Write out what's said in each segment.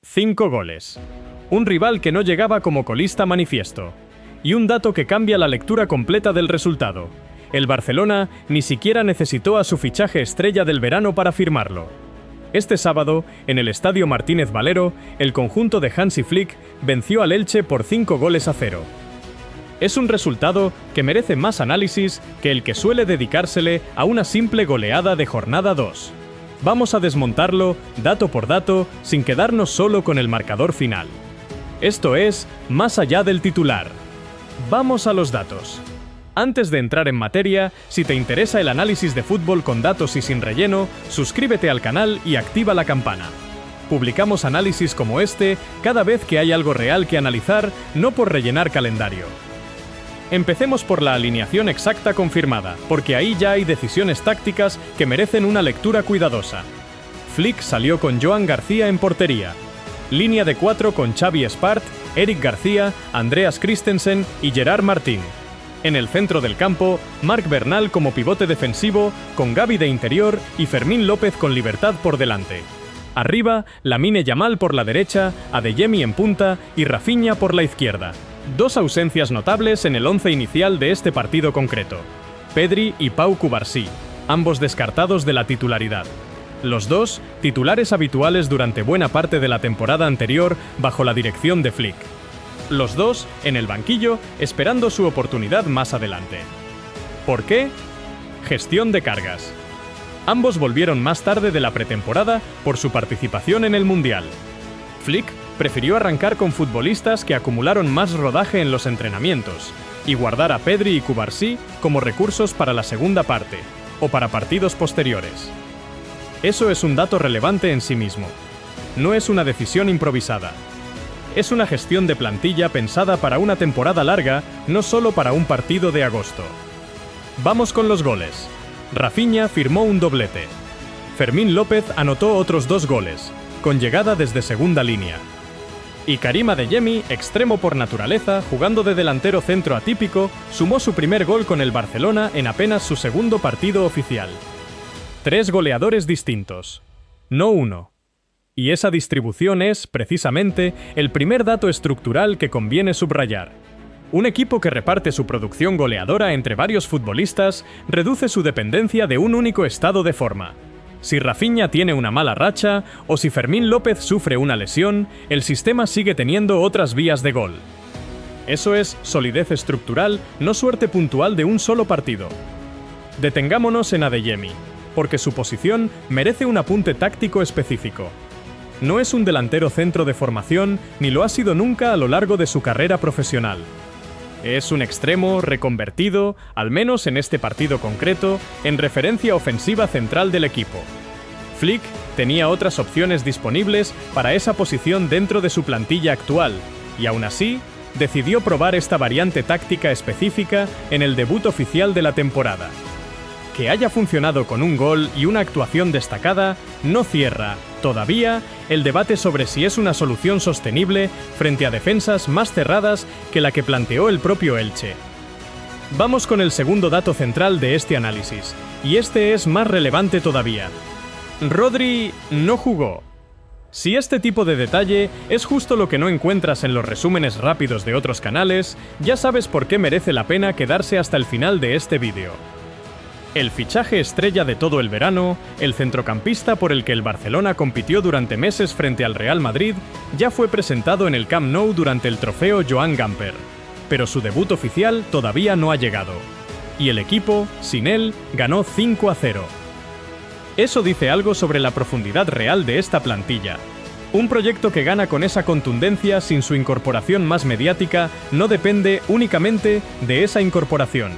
5 goles. Un rival que no llegaba como colista manifiesto. Y un dato que cambia la lectura completa del resultado. El Barcelona ni siquiera necesitó a su fichaje estrella del verano para firmarlo. Este sábado, en el Estadio Martínez Valero, el conjunto de Hansi Flick venció al Elche por 5-0. Es un resultado que merece más análisis que el que suele dedicársele a una simple goleada de jornada 2. Vamos a desmontarlo dato por dato sin quedarnos solo con el marcador final. Esto es, más allá del titular. Vamos a los datos. Antes de entrar en materia, si te interesa el análisis de fútbol con datos y sin relleno, suscríbete al canal y activa la campana. Publicamos análisis como este cada vez que hay algo real que analizar, no por rellenar calendario. Empecemos por la alineación exacta confirmada, porque ahí ya hay decisiones tácticas que merecen una lectura cuidadosa. Flick salió con Joan García en portería. Línea de 4 con Xavi Espart, Eric García, Andreas Christensen y Gerard Martín. En el centro del campo, Marc Bernal como pivote defensivo, con Gavi de interior y Fermín López con Libertad por delante. Arriba, Lamine Yamal por la derecha, Adeyemi en punta y Rafinha por la izquierda. Dos ausencias notables en el once inicial de este partido concreto. Pedri y Pau Cubarsí, ambos descartados de la titularidad. Los dos, titulares habituales durante buena parte de la temporada anterior bajo la dirección de Flick. Los dos, en el banquillo, esperando su oportunidad más adelante. ¿Por qué? Gestión de cargas. Ambos volvieron más tarde de la pretemporada por su participación en el Mundial. Flick prefirió arrancar con futbolistas que acumularon más rodaje en los entrenamientos y guardar a Pedri y Cubarsí como recursos para la segunda parte o para partidos posteriores. Eso es un dato relevante en sí mismo. No es una decisión improvisada. Es una gestión de plantilla pensada para una temporada larga, no solo para un partido de agosto. Vamos con los goles. Rafinha firmó un doblete. Fermín López anotó otros 2 goles, con llegada desde segunda línea. Y Karim Adeyemi, extremo por naturaleza, jugando de delantero centro atípico, sumó su primer gol con el Barcelona en apenas su segundo partido oficial. 3 goleadores distintos, no uno. Y esa distribución es, precisamente, el primer dato estructural que conviene subrayar. Un equipo que reparte su producción goleadora entre varios futbolistas reduce su dependencia de un único estado de forma. Si Rafinha tiene una mala racha o si Fermín López sufre una lesión, el sistema sigue teniendo otras vías de gol. Eso es solidez estructural, no suerte puntual de un solo partido. Detengámonos en Adeyemi, porque su posición merece un apunte táctico específico. No es un delantero centro de formación, ni lo ha sido nunca a lo largo de su carrera profesional. Es un extremo reconvertido, al menos en este partido concreto, en referencia ofensiva central del equipo. Flick tenía otras opciones disponibles para esa posición dentro de su plantilla actual, y aún así, decidió probar esta variante táctica específica en el debut oficial de la temporada. Que haya funcionado con un gol y una actuación destacada no cierra, todavía, el debate sobre si es una solución sostenible frente a defensas más cerradas que la que planteó el propio Elche. Vamos con el segundo dato central de este análisis, y este es más relevante todavía. Rodri no jugó. Si este tipo de detalle es justo lo que no encuentras en los resúmenes rápidos de otros canales, ya sabes por qué merece la pena quedarse hasta el final de este vídeo. El fichaje estrella de todo el verano, el centrocampista por el que el Barcelona compitió durante meses frente al Real Madrid, ya fue presentado en el Camp Nou durante el trofeo Joan Gamper, pero su debut oficial todavía no ha llegado. Y el equipo, sin él, ganó 5-0. Eso dice algo sobre la profundidad real de esta plantilla. Un proyecto que gana con esa contundencia sin su incorporación más mediática no depende únicamente de esa incorporación.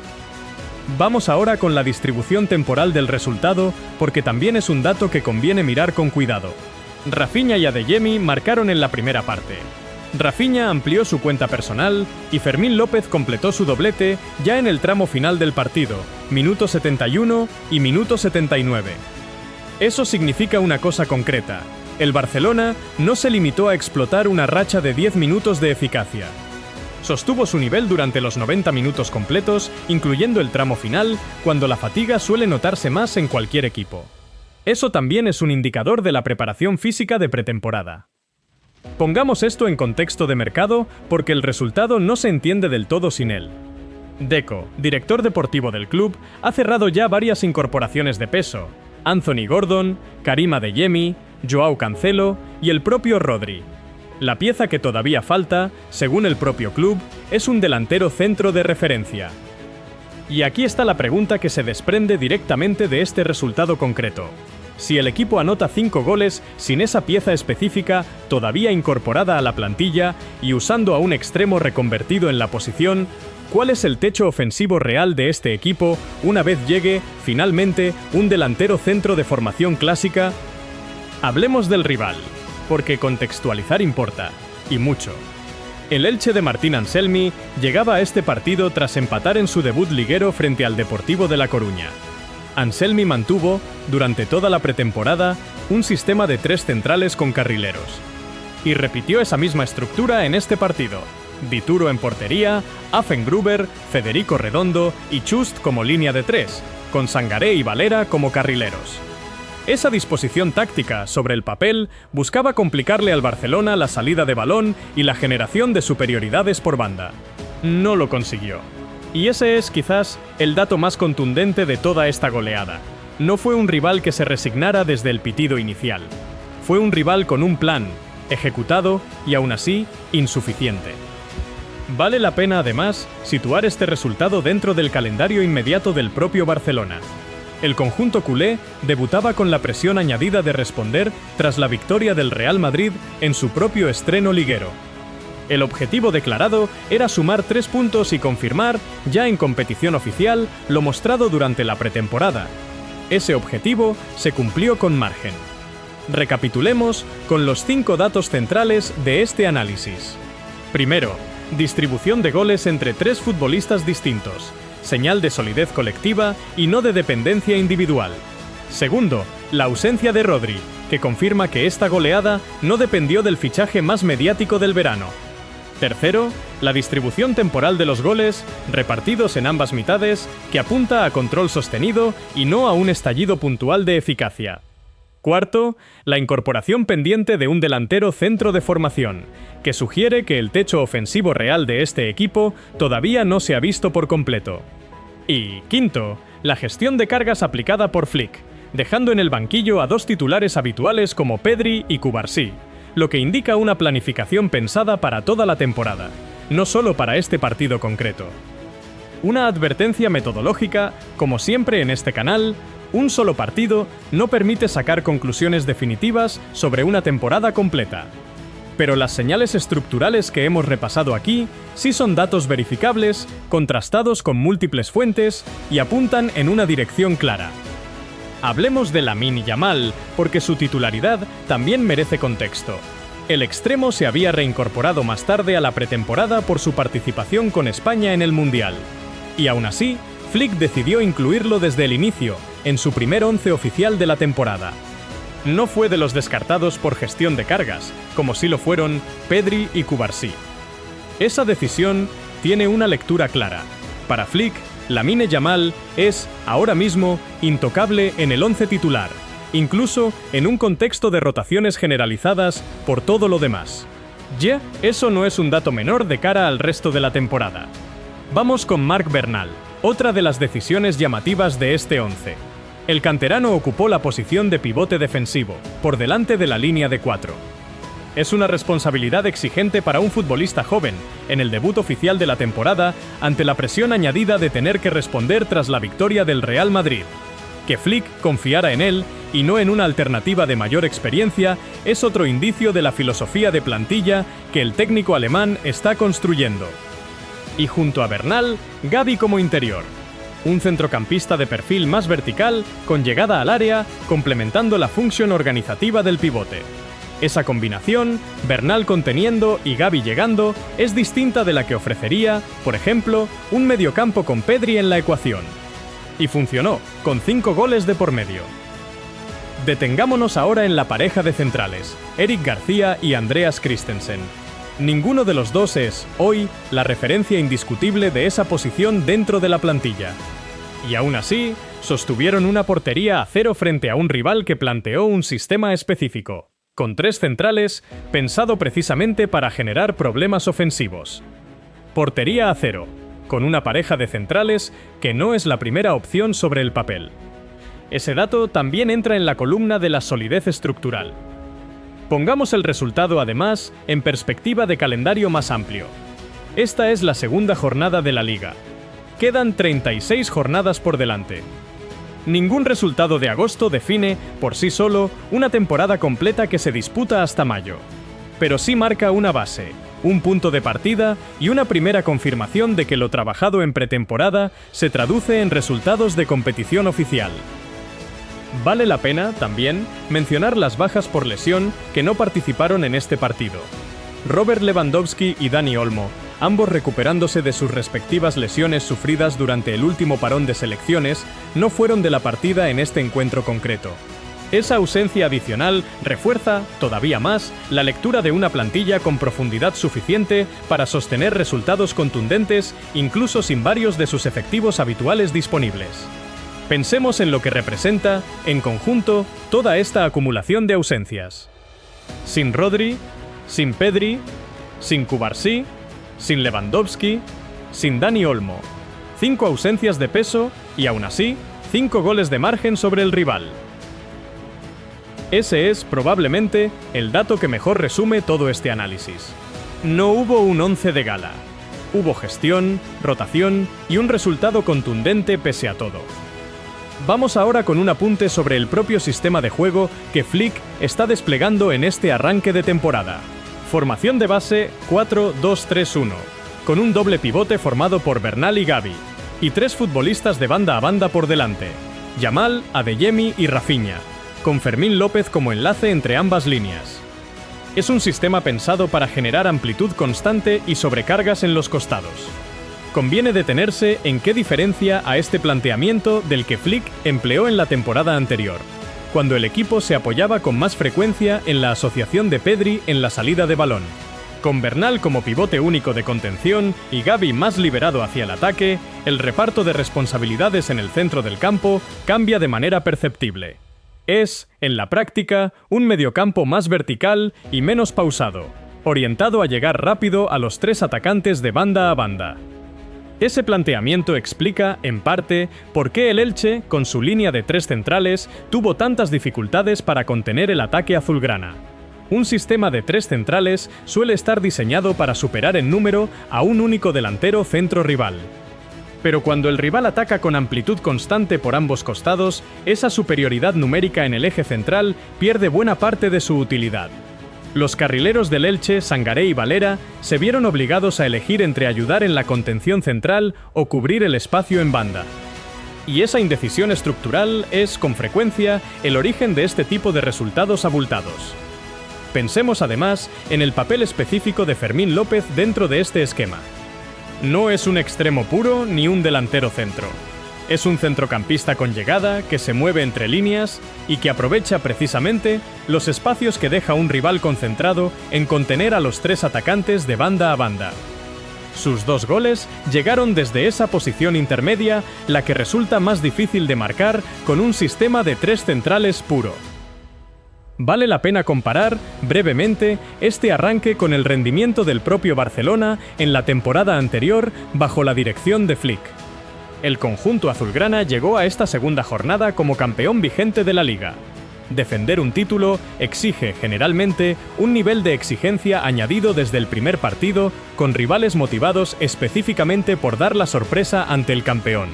Vamos ahora con la distribución temporal del resultado, porque también es un dato que conviene mirar con cuidado. Rafinha y Adeyemi marcaron en la primera parte. Rafinha amplió su cuenta personal y Fermín López completó su doblete ya en el tramo final del partido, minuto 71 y minuto 79. Eso significa una cosa concreta. El Barcelona no se limitó a explotar una racha de 10 minutos de eficacia. Sostuvo su nivel durante los 90 minutos completos, incluyendo el tramo final, cuando la fatiga suele notarse más en cualquier equipo. Eso también es un indicador de la preparación física de pretemporada. Pongamos esto en contexto de mercado porque el resultado no se entiende del todo sin él. Deco, director deportivo del club, ha cerrado ya varias incorporaciones de peso: Anthony Gordon, Karim Adeyemi, Joao Cancelo y el propio Rodri. La pieza que todavía falta, según el propio club, es un delantero centro de referencia. Y aquí está la pregunta que se desprende directamente de este resultado concreto. Si el equipo anota 5 goles sin esa pieza específica todavía incorporada a la plantilla y usando a un extremo reconvertido en la posición, ¿cuál es el techo ofensivo real de este equipo una vez llegue, finalmente, un delantero centro de formación clásica? Hablemos del rival, porque contextualizar importa, y mucho. El Elche de Martín Anselmi llegaba a este partido tras empatar en su debut liguero frente al Deportivo de La Coruña. Anselmi mantuvo, durante toda la pretemporada, un sistema de 3 centrales con carrileros. Y repitió esa misma estructura en este partido. Dituro en portería, Affengruber, Federico Redondo y Chust como línea de 3, con Sangaré y Valera como carrileros. Esa disposición táctica sobre el papel buscaba complicarle al Barcelona la salida de balón y la generación de superioridades por banda. No lo consiguió. Y ese es, quizás, el dato más contundente de toda esta goleada. No fue un rival que se resignara desde el pitido inicial. Fue un rival con un plan, ejecutado y aún así, insuficiente. Vale la pena, además, situar este resultado dentro del calendario inmediato del propio Barcelona. El conjunto culé debutaba con la presión añadida de responder tras la victoria del Real Madrid en su propio estreno liguero. El objetivo declarado era sumar 3 puntos y confirmar, ya en competición oficial, lo mostrado durante la pretemporada. Ese objetivo se cumplió con margen. Recapitulemos con los 5 datos centrales de este análisis. Primero, distribución de goles entre 3 futbolistas distintos, señal de solidez colectiva y no de dependencia individual. Segundo, la ausencia de Rodri, que confirma que esta goleada no dependió del fichaje más mediático del verano. Tercero, la distribución temporal de los goles, repartidos en ambas mitades, que apunta a control sostenido y no a un estallido puntual de eficacia. Cuarto, la incorporación pendiente de un delantero centro de formación, que sugiere que el techo ofensivo real de este equipo todavía no se ha visto por completo. Y quinto, la gestión de cargas aplicada por Flick, dejando en el banquillo a 2 titulares habituales como Pedri y Cubarsí, lo que indica una planificación pensada para toda la temporada, no solo para este partido concreto. Una advertencia metodológica, como siempre en este canal: un solo partido no permite sacar conclusiones definitivas sobre una temporada completa. Pero las señales estructurales que hemos repasado aquí sí son datos verificables, contrastados con múltiples fuentes y apuntan en una dirección clara. Hablemos de Lamine Yamal, porque su titularidad también merece contexto. El extremo se había reincorporado más tarde a la pretemporada por su participación con España en el Mundial. Y aún así, Flick decidió incluirlo desde el inicio, en su primer 11 oficial de la temporada. No fue de los descartados por gestión de cargas, como sí lo fueron Pedri y Cubarsí. Esa decisión tiene una lectura clara. Para Flick, Lamine Yamal es, ahora mismo, intocable en el 11 titular, incluso en un contexto de rotaciones generalizadas por todo lo demás. Ya, eso no es un dato menor de cara al resto de la temporada. Vamos con Marc Bernal, otra de las decisiones llamativas de este 11. El canterano ocupó la posición de pivote defensivo, por delante de la línea de 4. Es una responsabilidad exigente para un futbolista joven, en el debut oficial de la temporada, ante la presión añadida de tener que responder tras la victoria del Real Madrid. Que Flick confiara en él, y no en una alternativa de mayor experiencia, es otro indicio de la filosofía de plantilla que el técnico alemán está construyendo. Y junto a Bernal, Gavi como interior. Un centrocampista de perfil más vertical, con llegada al área, complementando la función organizativa del pivote. Esa combinación, Bernal conteniendo y Gavi llegando, es distinta de la que ofrecería, por ejemplo, un mediocampo con Pedri en la ecuación. Y funcionó, con 5 goles de por medio. Detengámonos ahora en la pareja de centrales, Eric García y Andreas Christensen. Ninguno de los dos es, hoy, la referencia indiscutible de esa posición dentro de la plantilla. Y aún así, sostuvieron una portería a 0 frente a un rival que planteó un sistema específico. con 3 centrales, pensado precisamente para generar problemas ofensivos. Portería a 0, con una pareja de centrales que no es la primera opción sobre el papel. Ese dato también entra en la columna de la solidez estructural. Pongamos el resultado, además, en perspectiva de calendario más amplio. Esta es la segunda jornada de la liga. Quedan 36 jornadas por delante. Ningún resultado de agosto define, por sí solo, una temporada completa que se disputa hasta mayo. Pero sí marca una base, un punto de partida y una primera confirmación de que lo trabajado en pretemporada se traduce en resultados de competición oficial. Vale la pena, también, mencionar las bajas por lesión que no participaron en este partido. Robert Lewandowski y Dani Olmo, ambos recuperándose de sus respectivas lesiones sufridas durante el último parón de selecciones, no fueron de la partida en este encuentro concreto. Esa ausencia adicional refuerza, todavía más, la lectura de una plantilla con profundidad suficiente para sostener resultados contundentes, incluso sin varios de sus efectivos habituales disponibles. Pensemos en lo que representa, en conjunto, toda esta acumulación de ausencias. Sin Rodri, sin Pedri, sin Cubarsí, sin Lewandowski, sin Dani Olmo. 5 ausencias de peso y, aún así, 5 goles de margen sobre el rival. Ese es, probablemente, el dato que mejor resume todo este análisis. No hubo un 11 de gala. Hubo gestión, rotación y un resultado contundente pese a todo. Vamos ahora con un apunte sobre el propio sistema de juego que Flick está desplegando en este arranque de temporada. Formación de base 4-2-3-1, con un doble pivote formado por Bernal y Gavi, y 3 futbolistas de banda a banda por delante, Yamal, Adeyemi y Rafinha, con Fermín López como enlace entre ambas líneas. Es un sistema pensado para generar amplitud constante y sobrecargas en los costados. Conviene detenerse en qué diferencia a este planteamiento del que Flick empleó en la temporada anterior, cuando el equipo se apoyaba con más frecuencia en la asociación de Pedri en la salida de balón. Con Bernal como pivote único de contención y Gavi más liberado hacia el ataque, el reparto de responsabilidades en el centro del campo cambia de manera perceptible. Es, en la práctica, un mediocampo más vertical y menos pausado, orientado a llegar rápido a los 3 atacantes de banda a banda. Ese planteamiento explica, en parte, por qué el Elche, con su línea de 3 centrales, tuvo tantas dificultades para contener el ataque azulgrana. Un sistema de 3 centrales suele estar diseñado para superar en número a un único delantero centro rival. Pero cuando el rival ataca con amplitud constante por ambos costados, esa superioridad numérica en el eje central pierde buena parte de su utilidad. Los carrileros del Elche, Sangaré y Valera, se vieron obligados a elegir entre ayudar en la contención central o cubrir el espacio en banda. Y esa indecisión estructural es, con frecuencia, el origen de este tipo de resultados abultados. Pensemos además en el papel específico de Fermín López dentro de este esquema. No es un extremo puro ni un delantero centro. Es un centrocampista con llegada que se mueve entre líneas y que aprovecha precisamente los espacios que deja un rival concentrado en contener a los 3 atacantes de banda a banda. Sus 2 goles llegaron desde esa posición intermedia, la que resulta más difícil de marcar con un sistema de 3 centrales puro. Vale la pena comparar, brevemente, este arranque con el rendimiento del propio Barcelona en la temporada anterior bajo la dirección de Flick. El conjunto azulgrana llegó a esta segunda jornada como campeón vigente de la liga. Defender un título exige, generalmente, un nivel de exigencia añadido desde el primer partido, con rivales motivados específicamente por dar la sorpresa ante el campeón.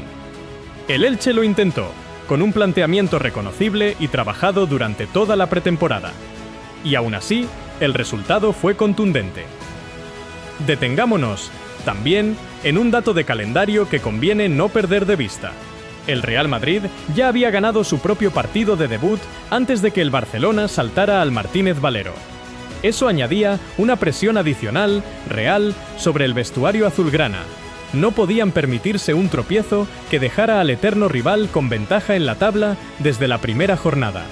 El Elche lo intentó, con un planteamiento reconocible y trabajado durante toda la pretemporada. Y aún así, el resultado fue contundente. Detengámonos, también, en un dato de calendario que conviene no perder de vista. El Real Madrid ya había ganado su propio partido de debut antes de que el Barcelona saltara al Martínez Valero. Eso añadía una presión adicional, real, sobre el vestuario azulgrana. No podían permitirse un tropiezo que dejara al eterno rival con ventaja en la tabla desde la primera jornada.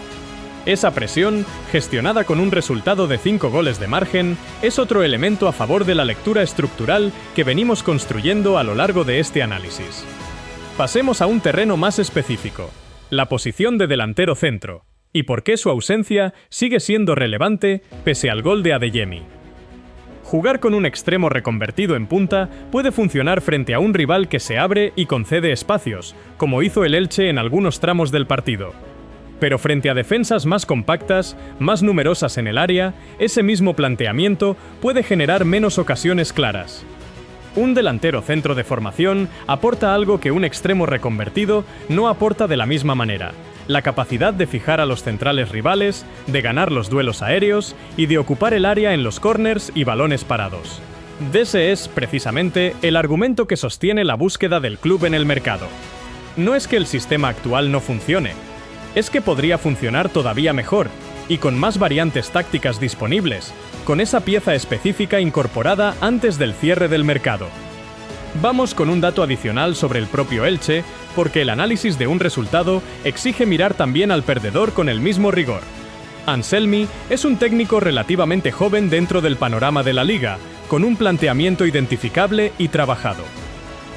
Esa presión, gestionada con un resultado de 5 goles de margen, es otro elemento a favor de la lectura estructural que venimos construyendo a lo largo de este análisis. Pasemos a un terreno más específico, la posición de delantero centro, y por qué su ausencia sigue siendo relevante pese al gol de Adeyemi. Jugar con un extremo reconvertido en punta puede funcionar frente a un rival que se abre y concede espacios, como hizo el Elche en algunos tramos del partido. Pero frente a defensas más compactas, más numerosas en el área, ese mismo planteamiento puede generar menos ocasiones claras. Un delantero centro de formación aporta algo que un extremo reconvertido no aporta de la misma manera: la capacidad de fijar a los centrales rivales, de ganar los duelos aéreos y de ocupar el área en los córners y balones parados. Ese es, precisamente, el argumento que sostiene la búsqueda del club en el mercado. No es que el sistema actual no funcione, es que podría funcionar todavía mejor, y con más variantes tácticas disponibles, con esa pieza específica incorporada antes del cierre del mercado. Vamos con un dato adicional sobre el propio Elche, porque el análisis de un resultado exige mirar también al perdedor con el mismo rigor. Anselmi es un técnico relativamente joven dentro del panorama de la liga, con un planteamiento identificable y trabajado.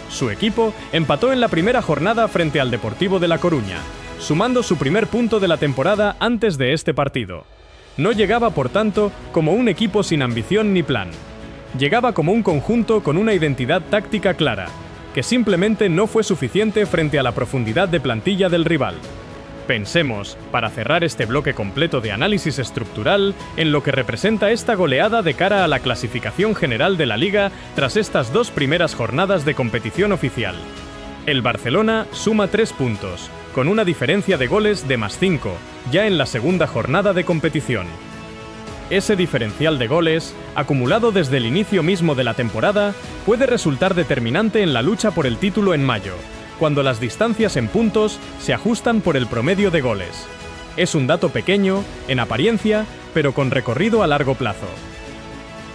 Su equipo empató en la primera jornada frente al Deportivo de La Coruña, sumando su primer punto de la temporada antes de este partido. No llegaba, por tanto, como un equipo sin ambición ni plan. Llegaba como un conjunto con una identidad táctica clara, que simplemente no fue suficiente frente a la profundidad de plantilla del rival. Pensemos, para cerrar este bloque completo de análisis estructural, en lo que representa esta goleada de cara a la clasificación general de la Liga tras estas dos primeras jornadas de competición oficial. El Barcelona suma 3 puntos, con una diferencia de goles de +5, ya en la segunda jornada de competición. Ese diferencial de goles, acumulado desde el inicio mismo de la temporada, puede resultar determinante en la lucha por el título en mayo, cuando las distancias en puntos se ajustan por el promedio de goles. Es un dato pequeño, en apariencia, pero con recorrido a largo plazo.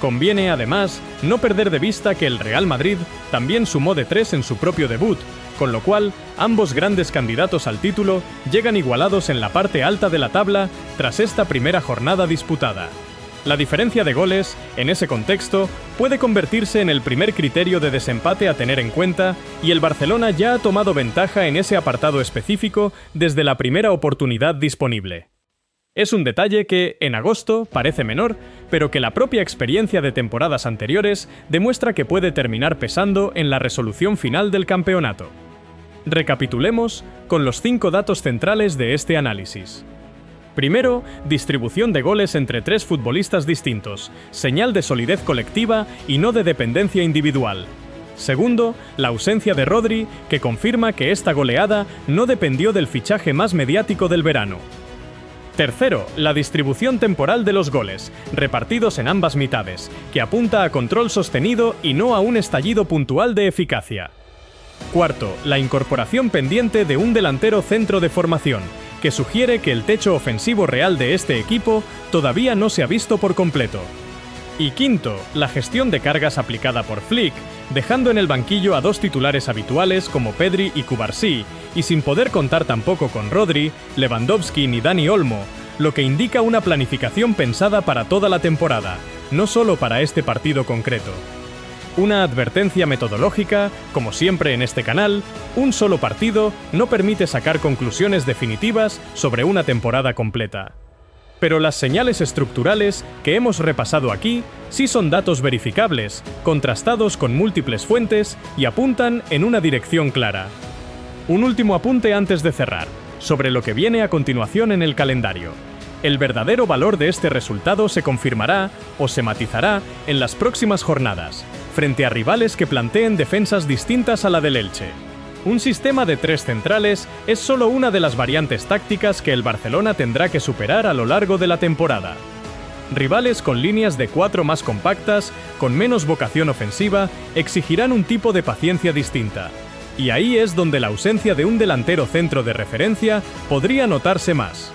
Conviene, además, no perder de vista que el Real Madrid también sumó de 3 en su propio debut, con lo cual ambos grandes candidatos al título llegan igualados en la parte alta de la tabla tras esta primera jornada disputada. La diferencia de goles, en ese contexto, puede convertirse en el primer criterio de desempate a tener en cuenta, y el Barcelona ya ha tomado ventaja en ese apartado específico desde la primera oportunidad disponible. Es un detalle que, en agosto, parece menor, pero que la propia experiencia de temporadas anteriores demuestra que puede terminar pesando en la resolución final del campeonato. Recapitulemos con los 5 datos centrales de este análisis. Primero, distribución de goles entre 3 futbolistas distintos, señal de solidez colectiva y no de dependencia individual. Segundo, la ausencia de Rodri, que confirma que esta goleada no dependió del fichaje más mediático del verano. Tercero, la distribución temporal de los goles, repartidos en ambas mitades, que apunta a control sostenido y no a un estallido puntual de eficacia. Cuarto, la incorporación pendiente de un delantero centro de formación, que sugiere que el techo ofensivo real de este equipo todavía no se ha visto por completo. Y quinto, la gestión de cargas aplicada por Flick, dejando en el banquillo a 2 titulares habituales como Pedri y Cubarsí, y sin poder contar tampoco con Rodri, Lewandowski ni Dani Olmo, lo que indica una planificación pensada para toda la temporada, no solo para este partido concreto. Una advertencia metodológica, como siempre en este canal: un solo partido no permite sacar conclusiones definitivas sobre una temporada completa. Pero las señales estructurales que hemos repasado aquí sí son datos verificables, contrastados con múltiples fuentes y apuntan en una dirección clara. Un último apunte antes de cerrar, sobre lo que viene a continuación en el calendario. El verdadero valor de este resultado se confirmará o se matizará en las próximas jornadas, frente a rivales que planteen defensas distintas a la del Elche. Un sistema de 3 centrales es solo una de las variantes tácticas que el Barcelona tendrá que superar a lo largo de la temporada. Rivales con líneas de 4 más compactas, con menos vocación ofensiva, exigirán un tipo de paciencia distinta. Y ahí es donde la ausencia de un delantero centro de referencia podría notarse más.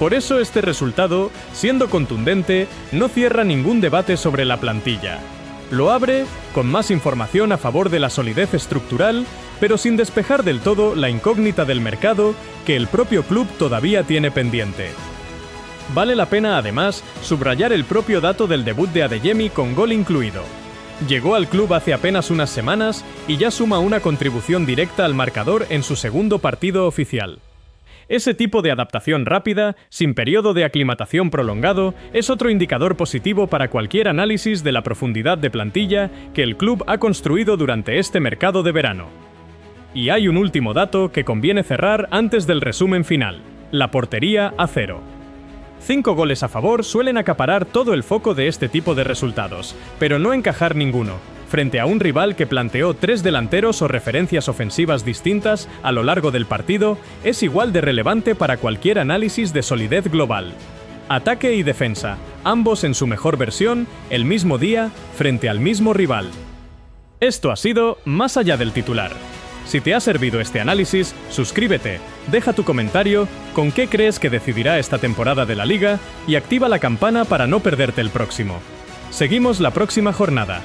Por eso este resultado, siendo contundente, no cierra ningún debate sobre la plantilla. Lo abre con más información a favor de la solidez estructural, pero sin despejar del todo la incógnita del mercado que el propio club todavía tiene pendiente. Vale la pena además subrayar el propio dato del debut de Adeyemi con gol incluido. Llegó al club hace apenas unas semanas y ya suma una contribución directa al marcador en su segundo partido oficial. Ese tipo de adaptación rápida, sin periodo de aclimatación prolongado, es otro indicador positivo para cualquier análisis de la profundidad de plantilla que el club ha construido durante este mercado de verano. Y hay un último dato que conviene cerrar antes del resumen final: la portería a cero. 5 goles a favor suelen acaparar todo el foco de este tipo de resultados, pero no encajar ninguno, frente a un rival que planteó 3 delanteros o referencias ofensivas distintas a lo largo del partido, es igual de relevante para cualquier análisis de solidez global. Ataque y defensa, ambos en su mejor versión, el mismo día, frente al mismo rival. Esto ha sido Más allá del titular. Si te ha servido este análisis, suscríbete, deja tu comentario, con qué crees que decidirá esta temporada de la Liga y activa la campana para no perderte el próximo. Seguimos la próxima jornada.